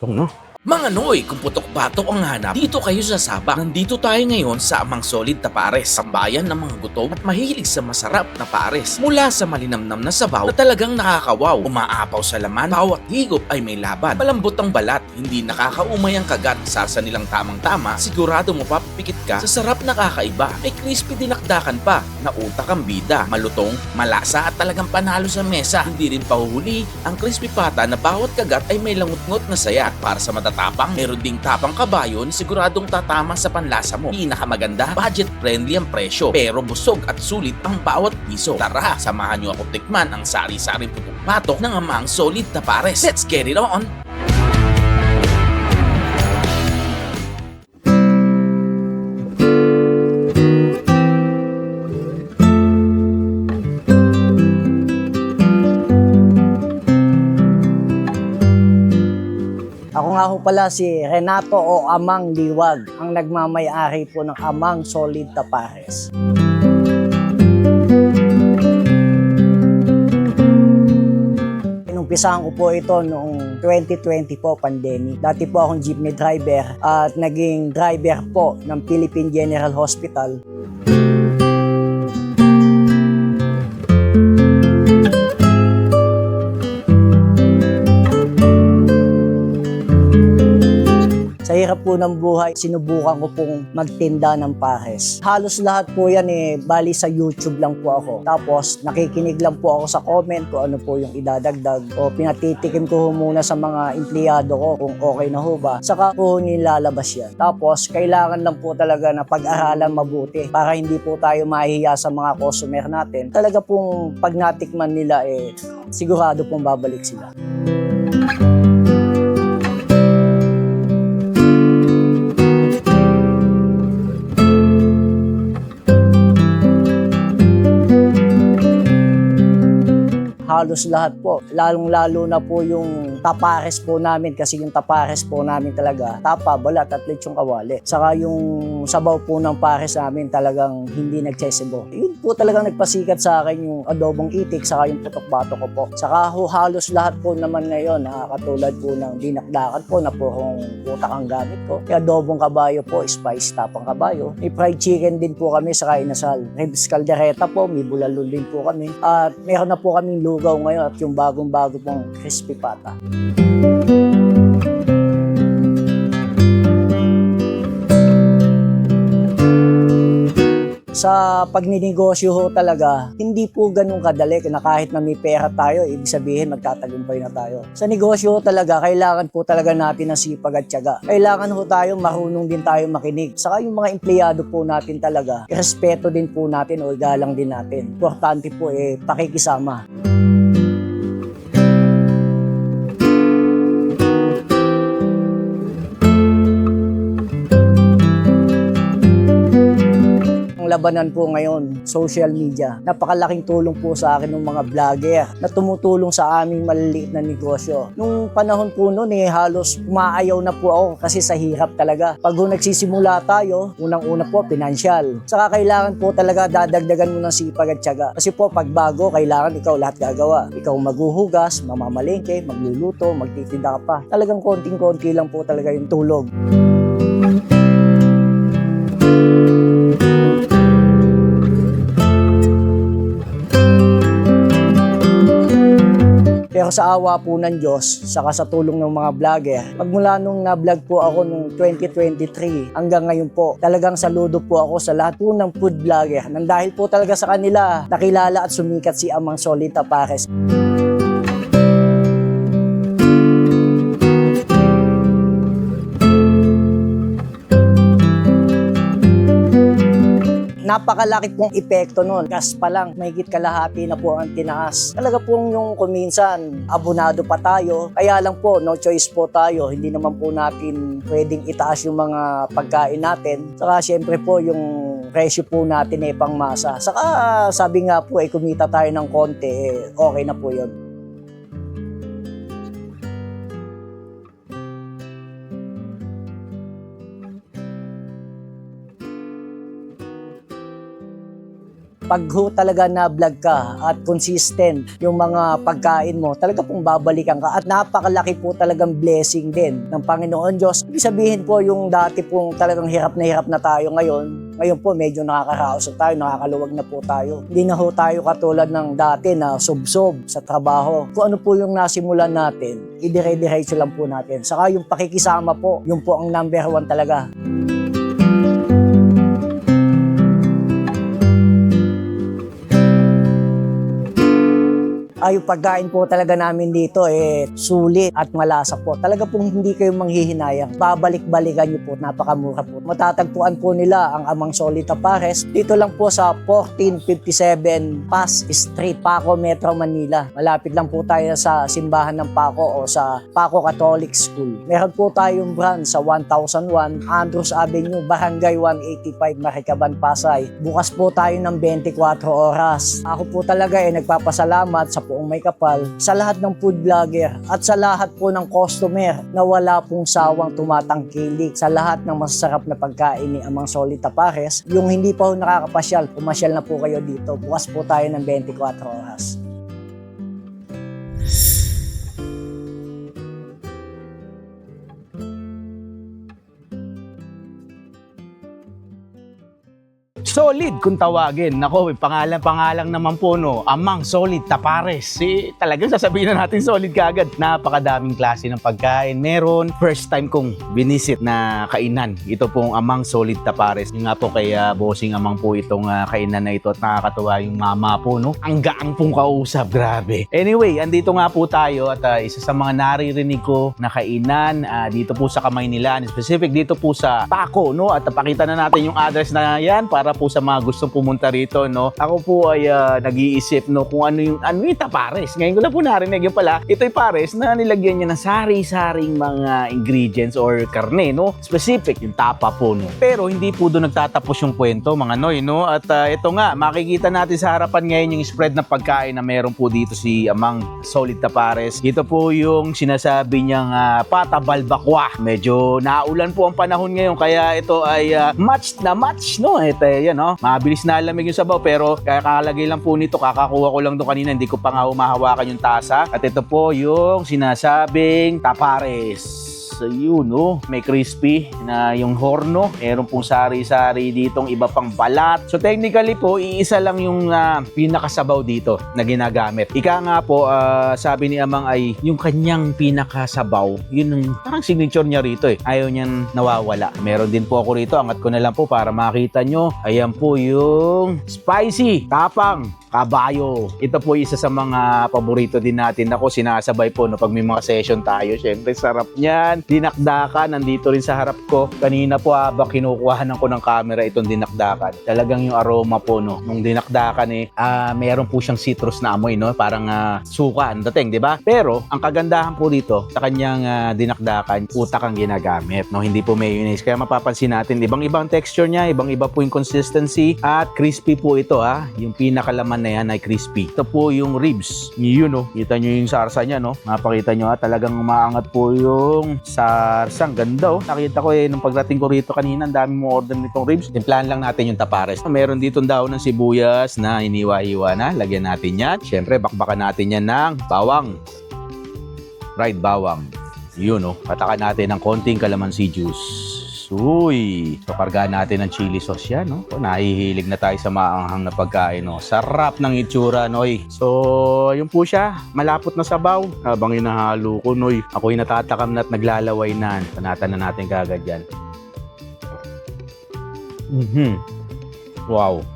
Ito no? Mga Noy, kung putok-batok ang hanap, dito kayo sa Sabak. Nandito tayo ngayon sa Amang Solid na Pares, sambayan ng mga gutom at mahilig sa masarap na pares. Mula sa malinamnam na sabaw na talagang nakakawaw, umaapaw sa laman, bawat higop ay may laban. Malambot ang balat, hindi nakakaumay ang kagat, sarsa nilang tamang-tama, sigurado mo papipikit ka sa sarap na kakaiba. May crispy dinakdakan pa, na utak ang bida, malutong, malasa at talagang panalo sa mesa. Hindi rin pahuhuli ang crispy pata na bawat kagat ay may langot-ngot na saya. Para sa matatapang, meron ding tapang kabayo na siguradong tatama sa panlasa mo. Pinakamaganda, budget-friendly ang presyo, pero busog at sulit ang bawat piso. Tara, samahan niyo ako tikman ang sari-saring putok-batok ng Amang Solid na Pares. Let's get it on! Ako nga ho pala si Renato o Amang Liwag, ang nagmamay-ari po ng Amang Solid na Pares. Inumpisahan ko po ito noong 2020 po, pandemic. Dati po akong jeepney driver at naging driver po ng Philippine General Hospital. Sa hirap po ng buhay, sinubukan ko pong magtinda ng pares. Halos lahat po yan bali sa YouTube lang po ako. Tapos nakikinig lang po ako sa comment kung ano po yung idadagdag. O pinatitikim ko muna sa mga empleyado ko kung okay na ho ba. Saka po nilalabas yan. Tapos kailangan lang po talaga na pag-aralan mabuti para hindi po tayo mahihiya sa mga customer natin. Talaga pong pag natikman nila sigurado pong babalik sila. Halos lahat po, lalong-lalo na po yung tapares po namin kasi yung tapares po namin talaga, tapa, balat at lechong kawali. Saka yung sabaw po ng pares namin talagang hindi nagsesibo. Yun po talagang nagpasikat sa akin yung adobong itik saka yung putok-batok ko po. Saka halos lahat po naman ngayon, katulad po ng dinakdakan po na purong utak ang gamit ko. Yung adobong kabayo po, spice tapang kabayo. May fried chicken din po kami saka inasal. Ribs caldereta po, may bulalun din po kami. At meron na po kaming lugaw ngayon at yung bagong-bago pong crispy pata. Sa pagninegosyo ho talaga, hindi po ganun kadali na kahit na may pera tayo, ibig sabihin magtatagumpay na tayo. Sa negosyo ho talaga, kailangan po talaga natin ng sipag at tiyaga. Kailangan ho tayo, marunong din tayo makinig. Saka yung mga empleyado po natin talaga, respeto din po natin o igalang din natin. Importante po pakikisama. Labanan po ngayon, social media. Napakalaking tulong po sa akin ng mga vlogger na tumutulong sa aming maliliit na negosyo. Nung panahon po noon halos umaayaw na po ako kasi sa hirap talaga. Pag nagsisimula tayo, unang-una po, financial. Saka kailangan po talaga dadagdagan mo ng sipag at tiyaga. Kasi po pag bago, kailangan ikaw lahat gagawa. Ikaw maghuhugas, mamamalengke, magluluto, magtitinda ka pa. Talagang konting-konti lang po talaga yung tulog. Pero sa awa po ng Diyos, saka sa tulong ng mga vlogger, magmula nung na-vlog po ako nung 2023 hanggang ngayon po, talagang saludo po ako sa lahat po ng food vlogger. Nang dahil po talaga sa kanila, nakilala at sumikat si Amang Solid na Pares. Napakalaki pong epekto nun. Gas pa lang, mahigit kalahati na po ang tinaas. Talaga pong yung kuminsan, abonado pa tayo. Kaya lang po, no choice po tayo. Hindi naman po natin pwedeng itaas yung mga pagkain natin. Saka syempre po yung presyo po natin pangmasa. Saka sabi nga po, kumita tayo ng konti, okay na po yun. pag ho talaga na vlog ka at consistent yung mga pagkain mo, talaga pong babalikan ka at napakalaki po talagang blessing din ng Panginoon Diyos. Ibig sabihin po yung dati pong talagang hirap na tayo ngayon po medyo nakakaraos na tayo, nakakaluwag na po tayo. Hindi na ho tayo katulad ng dati na subsob sa trabaho. Kung ano po yung nasimulan natin, idire-diretso lang po natin. Saka yung pakikisama po, yun po ang number 1 talaga. Yung pagkain po talaga namin dito sulit at malasa po. Talaga pong hindi kayo manghihinayang. Babalik-balikan nyo po, napakamura po. Matatagpuan po nila ang Amang Solid Tapares dito lang po sa 1457 Paz Street, Paco, Metro Manila. Malapit lang po tayo sa simbahan ng Paco o sa Paco Catholic School. Meron po tayong branch sa 1001 Andrews Avenue, Barangay 185, Maricaban, Pasay. Bukas po tayo ng 24 oras. Ako po talaga nagpapasalamat sa buong may kapal, sa lahat ng food vlogger at sa lahat po ng customer na wala pong sawang tumatangkilik sa lahat ng masasarap na pagkain ni Amang Solid Tapares. Yung hindi pa po nakakapasyal, pumasyal na po kayo dito. Bukas po tayo ng 24 oras. Solid kung tawagin. Nako, pangalang naman po, no, Amang Solid Tapares. Talagang sasabihin na natin solid kaagad. Napakadaming klase ng pagkain. Meron, first time kong binisit na kainan. Ito pong Amang Solid Tapares. Yung nga po kay Bossing Amang po itong kainan na ito at nakakatuwa yung mama po, no. Ang gaang pong kausap, grabe. Anyway, andito nga po tayo at isa sa mga naririnig ko na kainan dito po sa Kamaynilan. Specific dito po sa Paco, no. At pakita na natin yung address na yan para po sa mga gustong pumunta rito, no. Ako po ay nag-iisip, no, kung ano yung tapares. Ngayon ko lang po narinig yung pala, ito'y pares na nilagyan niya ng sari-saring mga ingredients or karne, no. Specific yung tapa po, no. Pero hindi po doon nagtatapos yung kwento, mga noy, no. At ito nga, makikita natin sa harapan ngayon yung spread ng pagkain na meron po dito si Amang Solid Tapares. Ito po yung sinasabi niyang pata balbakwa. Medyo naulan po ang panahon ngayon kaya ito ay match na match, no. Ito yan, no? Mabilis na alamig yung sabaw pero kakalagay lang po nito, kakakuha ko lang doon kanina, hindi ko pa nga humahawakan yung tasa. At ito po yung sinasabing tapares. So yun, no? May crispy na yung horno. Meron pong sari-sari ditong iba pang balat. So technically po, iisa lang yung pinakasabaw dito na ginagamit. Ika nga po, sabi ni Amang ay yung kanyang pinakasabaw, yun yung parang signature niya rito eh. Ayaw niyang nawawala. Meron din po ako rito. Angat ko na lang po para makita nyo. Ayan po yung spicy, tapang, kabayo. Ito po isa sa mga paborito din natin. Ako, sinasabay po no, pag may mga session tayo. Siyempre, sarap niyan. Dinakdakan, nandito rin sa harap ko. Kanina po habang kinukuhanan ko ng camera itong dinakdakan. Talagang yung aroma po, no, nung dinakdakan meron po siyang citrus na amoy, no? Parang suka ang dating, di ba? Pero, ang kagandahan po dito, sa kanyang dinakdakan, utak ang ginagamit, no? Hindi po mayonnaise. Kaya mapapansin natin, ibang-ibang texture niya, ibang-iba po yung consistency, at crispy po ito, yung pinakalaman na yan ay crispy. Ito po yung ribs. Yun, no? Kita nyo yung sarsa niya, no? Mapakita nyo, talagang umaangat po yung sarsa. Ang ganda, oh. Nakita ko nung pagdating ko rito kanina, ang dami mo order nitong ribs. Timplahan lang natin yung tapares. Meron dito daw ng sibuyas na hiniwa-hiwa na. Lagyan natin yan. Siyempre, bakbakan natin yan ng bawang. Fried bawang. Yun, no? Patakan natin ng konting calamansi juice. Uy, so kargaan natin ng chili sauce yan, no? So, nahihilig na tayo sa maanghang na pagkain, no? Sarap ng itsura, noy. So, yun po siya, malapot na sabaw. Habang inahalo ko, noy, ako'y natatakam na at naglalaway na. Panatan na natin kagad yan. Wow.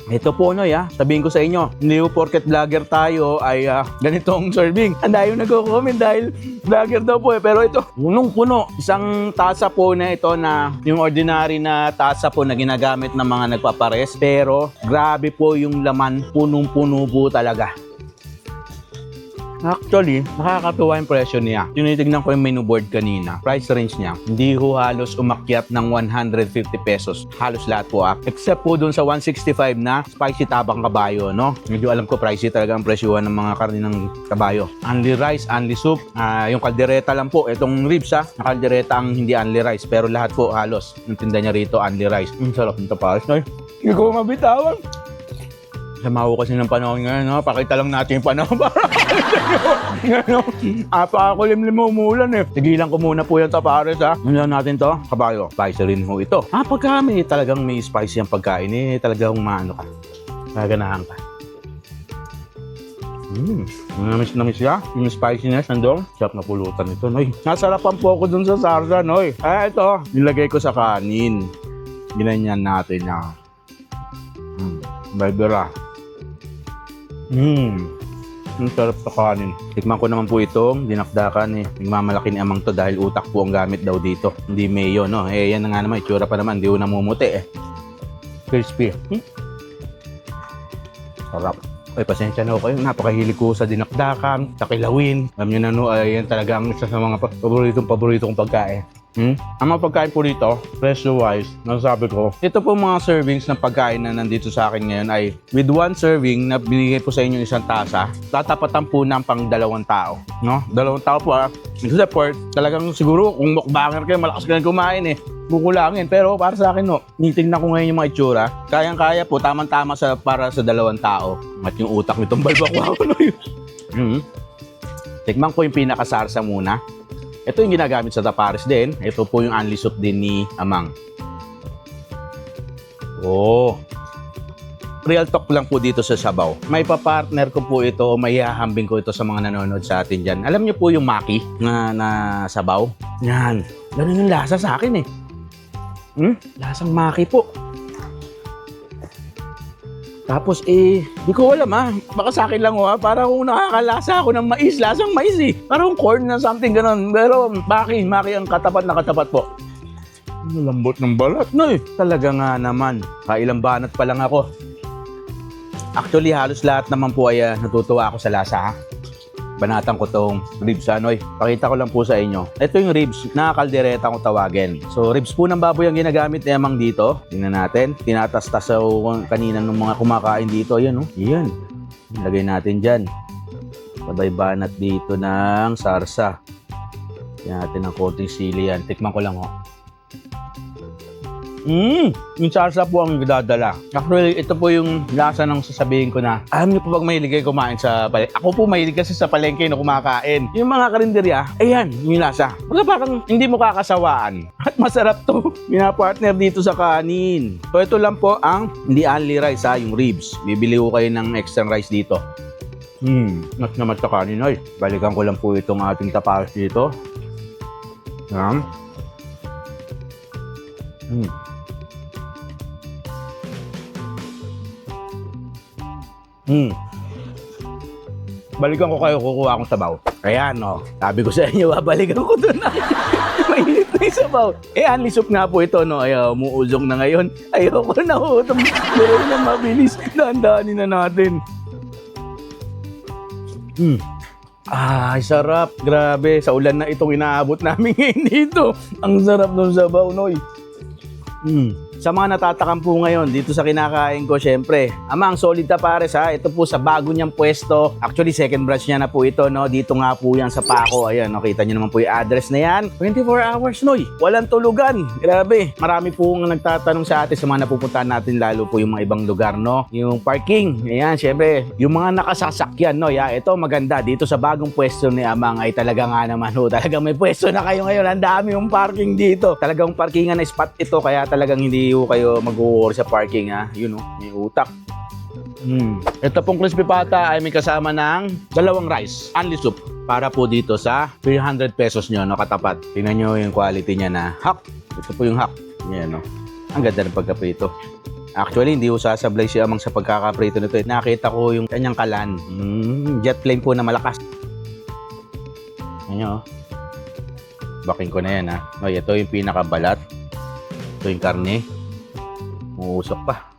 Ito po, Noy, sabihin ko sa inyo, hindi po porket vlogger tayo ay ganitong serving. Ang dahil nagko-comment dahil vlogger daw po Pero ito, punong-puno. Isang tasa po na ito na yung ordinary na tasa po na ginagamit ng mga nagpapares. Pero grabe po yung laman, punong-puno po talaga. Actually, nakakatuwa yung presyo niya. Tinitignan ko yung menu board kanina. Price range niya, hindi ho halos umakyat ng 150 pesos. Halos lahat po Except po dun sa 165 na spicy tabang kabayo, no? Medyo alam ko pricey talaga ang presyuhan ng mga karne ng kabayo. Only rice, only soup. Yung kaldereta lang po. Itong ribs na kaldereta ang hindi only rice. Pero lahat po halos. Yung tinda niya rito, only rice. Sarap nito pa. Hindi ko mabitawan. Samaho kasi ng panahon ngayon, no? Pakita lang natin yung panahon para apakakulimlim mo umulan eh. Tigilan ko muna po yung tapares ha. Ano natin to? Kabayo. Spicy rin ho ito. Pagka talagang may spicy ang pagkain eh, talagang maano ka. Gaganahan ka. Namis siya. Yung spiciness nandun. Sarap na pulutan ito, noy. Nasarapan po ako dun sa sarsa, noy. Ito. Nilagay ko sa kanin. Ginanyan natin na. Baybera. Ang sarap sa kanin. Tikman ko naman po itong dinakdakan eh. Nagmamalaki ni amang to dahil utak po ang gamit daw dito. Hindi mayo, no? Yan na nga naman. Itsura pa naman. Hindi ko namumuti eh. Crispy. Sarap. Pasensya na ako kayo. Napakahilig ko sa dinakdakan, sa kilawin. Alam nyo na no, yan talaga ang isa sa mga paborito kong pagkain. Ang mga pagkain po dito, presyo-wise, nasasabi ko, ito po mga servings ng pagkain na nandito sa akin ngayon ay with one serving na binigay po sa inyo isang tasa, tatapatan po ng pang 2 tao. No? 2 tao po Except for, talagang siguro kung mukbanger kayo, malakas kayo kumain eh. Kukulangin. Pero para sa akin, no, nitignan ko ngayon yung mga itsura. Kayang-kaya po, tamang-tama para sa 2 tao. At yung utak nitong balbakwa ko na yun. Tikman ko yung pinakasarsa muna. Ito yung ginagamit sa tapares din. Ito po yung only soup din ni Amang. Real talk lang po dito sa sabaw. May papartner ko po ito o may hahambing ko ito sa mga nanonood sa atin dyan. Alam niyo po yung maki na sabaw? Yan. Ganun yung lasa sa akin eh. Lasang maki po. Tapos di ko alam baka sa akin lang para kung nakakalasa ako ng mais, lasang mais eh. Parang corn na something ganun. Pero maki ang katapat na katapat po. Lambot ng balat no eh. Talaga nga naman. Kailang banat pa lang ako. Actually halos lahat naman po ay natutuwa ako sa lasa Banatan ko tong ribs Pakita ko lang po sa inyo. Ito yung ribs na kaldereta kung tawagin. So ribs po ng baboy ang ginagamit ni Amang dito. Tingnan natin. Tinatastas kanina ng mga kumakain dito. Ayan Yan. Lagay natin dyan. Sabay banat dito ng sarsa. Tingnan natin ng konting sili yan. Tikman ko lang Yung sarsa po ang dadala. Actually, ito po yung lasa ng sasabihin ko na alam niyo po pag mahilig kayo kumain sa palengke. Ako po mahilig kasi sa palengke na kumakain. Yung mga karinderya, ayan, yung lasa. Parang hindi mo kakasawaan. At masarap to. Pinapartner dito sa kanin. So ito lang po ang hindi only rice yung ribs. Bibili ko kayo ng extra rice dito. Mas naman sa kanin Balikan ko lang po itong ating tapares dito. Yan. Balikan ko kayo, kukuha akong sabaw. Ayan, sabi ko sa inyo, balikan ko doon mainit na yung sabaw. Only soup nga po ito, umuusok na ngayon. Ayoko na pero na mabilis. Dahan-dahanin na natin. Ay, sarap. Grabe, sa ulan na itong inaabot namin ngayon dito. Ang sarap ng sabaw, noy. Sa mga natatakam po ngayon dito sa kinakain ko, syempre, Amang Solid Tapares ito po sa bago niyang pwesto. Actually, second branch niya na po ito, Dito nga po yan sa Paco. Ayan, nakita niyo naman po yung address na yan. 24 hours, noy. Walang tulugan. Grabe. Marami po nagtatanong sa atin sa mga napupuntahan natin, lalo po yung mga ibang lugar, Yung parking. Ayan, syempre, yung mga nakasasakyan, Ito maganda. Dito sa bagong pwesto ni Amang ay talaga nga naman, talagang may pwesto na kayo ngayon. Ang dami yung parking dito. Talagang parkingan na spot ito, kaya talagang hindi kayo mag-worry sa parking may utak. Ito pong crispy pata ay may kasama ng 2 rice, only soup, para po dito sa 300 pesos nyo, katapat. Tingnan nyo yung quality niya na hack. Ito po yung hack. Yan, Ang ganda ng pagkaprito. Actually, hindi ko sasablay si Amang sa pagkakaprito nito. Nakita ko yung kanyang kalan. Jet flame po na malakas. Yan Baking ko na yan Ito yung pinakabalat. Ito yung karne. Uusok pa.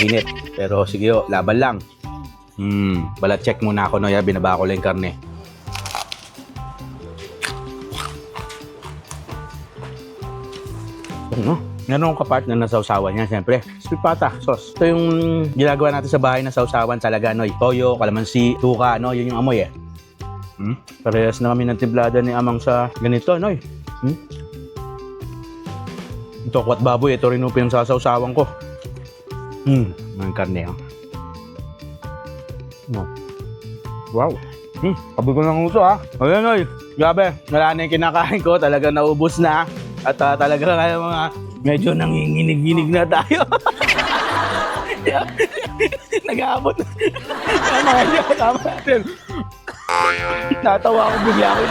Init. Pero sige laban lang. Balat check muna ako, Noy. Binaba ko lang yung karne. Ano? Meron akong kapartner na sausawan niya, siyempre. Spipata sauce. Ito yung ginagawa natin sa bahay na sausawan talaga, Noy. Toyo, kalamansi, tuka, no? Yun yung amoy, eh. Parehas na kami ng timplada ni Amang sa ganito, Noy. Ito, kwat baboy. Ito rin yung pinasasausawan ko. Ang karne, oh. Wow. Sabi ko ng uso, ha. Ayan, Noy. Grabe. Wala na yung kinakain ko. Talaga naubos na. At talaga kaya mga medyo nanginginig-ginig na tayo. Nag-aabot. Mga kasama natin. Natawa ako bigla ako.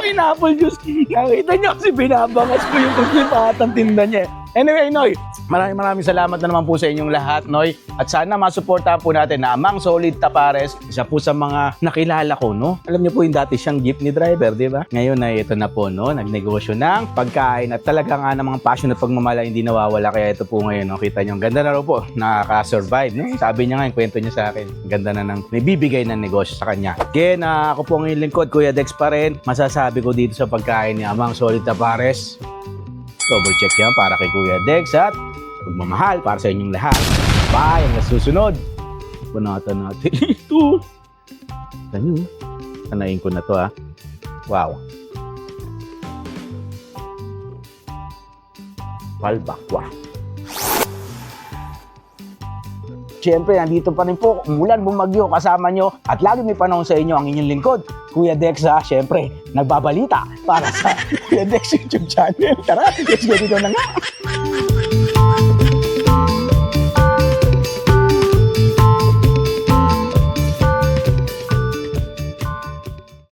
Pineapple juice. Nakita niyo kasi binabangas ko yung kuslipatang tinda niya. Anyway, Noy, maraming salamat na naman po sa inyong lahat, Noy. At sana masuportahan po natin na Amang Solid Tapares, isa po sa mga nakilala ko, no? Alam niyo po yung dati siyang jeepney driver, di ba? Ngayon ay ito na po, no? Nagnegosyo ng pagkain at talaga nga namang passion at pagmamahal hindi nawawala. Kaya ito po ngayon, no? Kita niyo, ang ganda na raw po, nakaka-survive, no? Sabi niya nga, yung kwento niya sa akin, ang ganda na ng may bibigay ng negosyo sa kanya. Again, ako po ang inyong lingkod, Kuya Dex pa rin. Masasabi ko dito sa pagkain ni Amang Solid Tapares, double check yan para kay Kuya Dex at pagmamahal para sa inyong lahat. Bye! Hanggang susunod. Punatan natin ito. Ganyan. Sanayin ko na to, ha. Wow. Palbakwa. Siyempre, nandito pa rin po, umulan, bumagyo, kasama nyo. At lagi may panahon sa inyo ang inyong lingkod, Kuya Dex, ha. Siyempre, nagbabalita para sa Kuya Dex YouTube channel. Tara, let's get it on na nga.